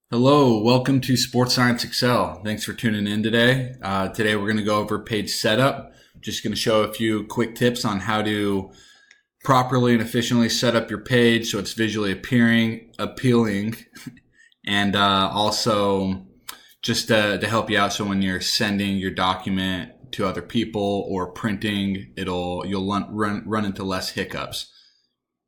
Hello, welcome to Sports Science Excel. Thanks for tuning in today. Today we're going to go over page setup. Just going to show a few quick tips on how to properly and efficiently set up your page so it's visually appealing, and also just to help you out so when you're sending your document to other people or printing, you'll run into less hiccups.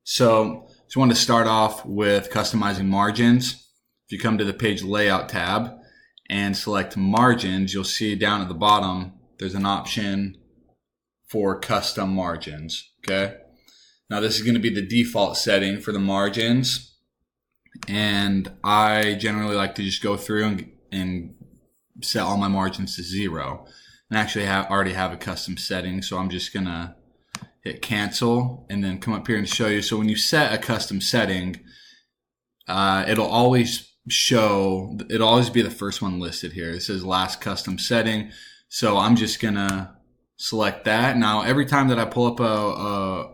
So just want to start off with customizing margins. If you come to the page layout tab and select margins, you'll see down at the bottom, there's an option for custom margins. Okay. Now this is going to be the default setting for the margins. And I generally like to just go through and set all my margins to 0. And actually already have a custom setting. So I'm just going to hit cancel and then come up here and show you. So when you set a custom setting, it'll always be the first one listed here. It says last custom setting. So I'm just gonna select that. Now every time that I pull up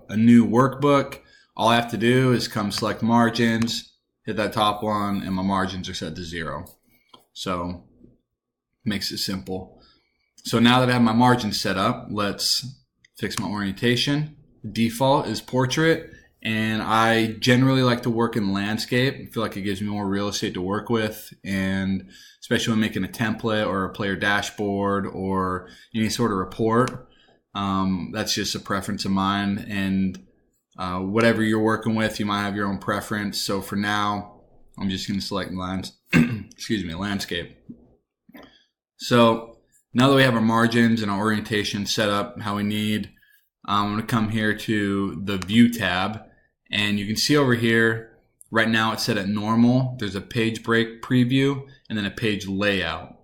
a new workbook, all I have to do is come select margins, hit that top one, and my margins are set to 0. So makes it simple. So now that I have my margins set up, let's fix my orientation. Default is portrait. And I generally like to work in landscape. I feel like it gives me more real estate to work with, and especially when making a template or a player dashboard or any sort of report. That's just a preference of mine, and whatever you're working with, you might have your own preference. So for now, I'm just going to select landscape. So now that we have our margins and our orientation set up how we need, I'm going to come here to the View tab. And you can see over here, right now it's set at normal. There's a page break preview and then a page layout.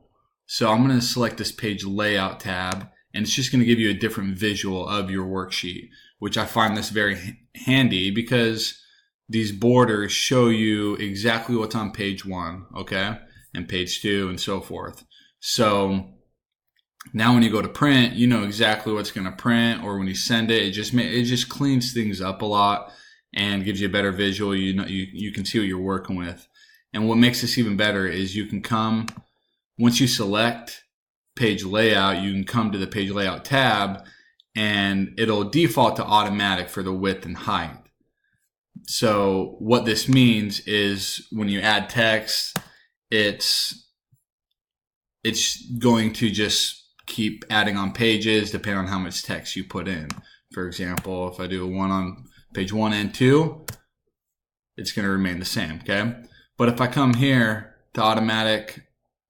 So I'm going to select this page layout tab, and it's just going to give you a different visual of your worksheet, which I find this very handy because these borders show you exactly what's on page 1, okay, and page 2 and so forth. So now when you go to print, you know exactly what's going to print, or when you send it, it just cleans things up a lot and gives you a better visual. You can see what you're working with. And what makes this even better is you can come, once you select page layout, you can come to the page layout tab and it'll default to automatic for the width and height. So what this means is when you add text, it's going to just keep adding on pages depending on how much text you put in. For example, if I do a 1 on page 1 and 2, it's going to remain the same, okay? But if I come here to automatic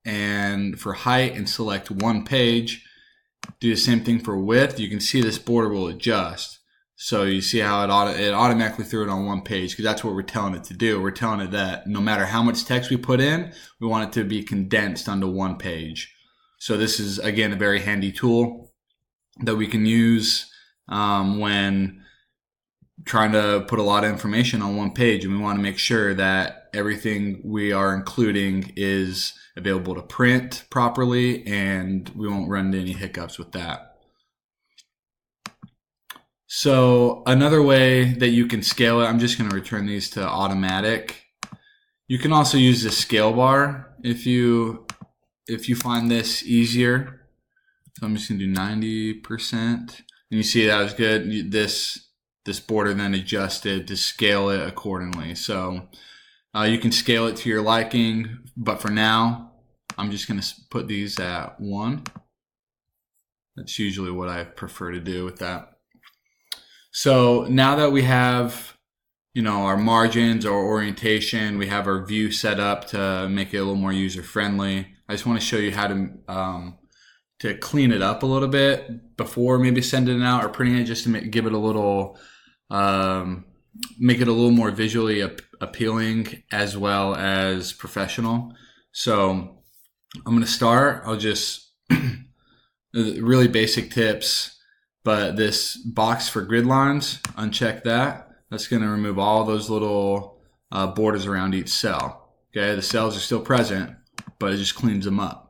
and for height and select 1 page, do the same thing for width, you can see this border will adjust. So you see how it automatically threw it on 1 page, because that's what we're telling it to do. We're telling it that no matter how much text we put in, we want it to be condensed onto 1 page. So this is, again, a very handy tool that we can use when trying to put a lot of information on 1 page, and we want to make sure that everything we are including is available to print properly, and we won't run into any hiccups with that. So another way that you can scale it, I'm just going to return these to automatic. You can also use the scale bar if you find this easier. So I'm just going to do 90%, and you see that was good. This border then adjusted to scale it accordingly. So you can scale it to your liking, but for now, I'm just going to put these at 1. That's usually what I prefer to do with that. So now that we have, our margins, our orientation, we have our view set up to make it a little more user-friendly, I just want to show you how to clean it up a little bit before maybe sending it out or printing it, just to give it a little, make it a little more visually appealing as well as professional. So I'm going to start. I'll just really basic tips, but this box for grid lines, uncheck that. That's going to remove all those little borders around each cell. Okay, the cells are still present, but it just cleans them up.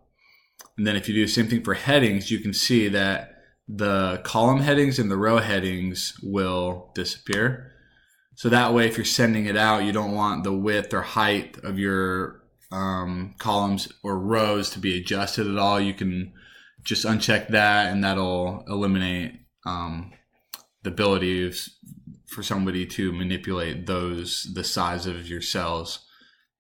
And then if you do the same thing for headings, you can see that the column headings and the row headings will disappear. So that way, if you're sending it out, you don't want the width or height of your columns or rows to be adjusted at all, you can just uncheck that, and that'll eliminate the ability for somebody to manipulate the size of your cells.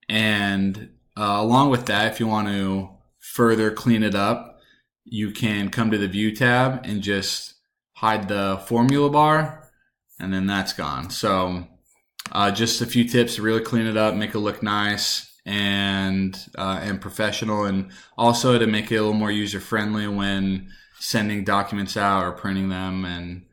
And along with that, if you want to further clean it up, you can come to the View tab and just hide the formula bar, and then that's gone. So just a few tips to really clean it up, make it look nice and professional, and also to make it a little more user-friendly when sending documents out or printing them, and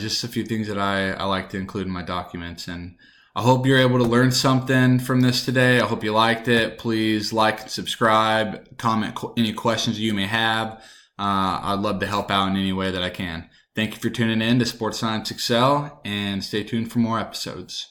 just a few things that I like to include in my documents. And I hope you're able to learn something from this today. I hope you liked it. Please like and subscribe, comment any questions you may have. I'd love to help out in any way that I can. Thank you for tuning in to Sports Science Excel, and stay tuned for more episodes.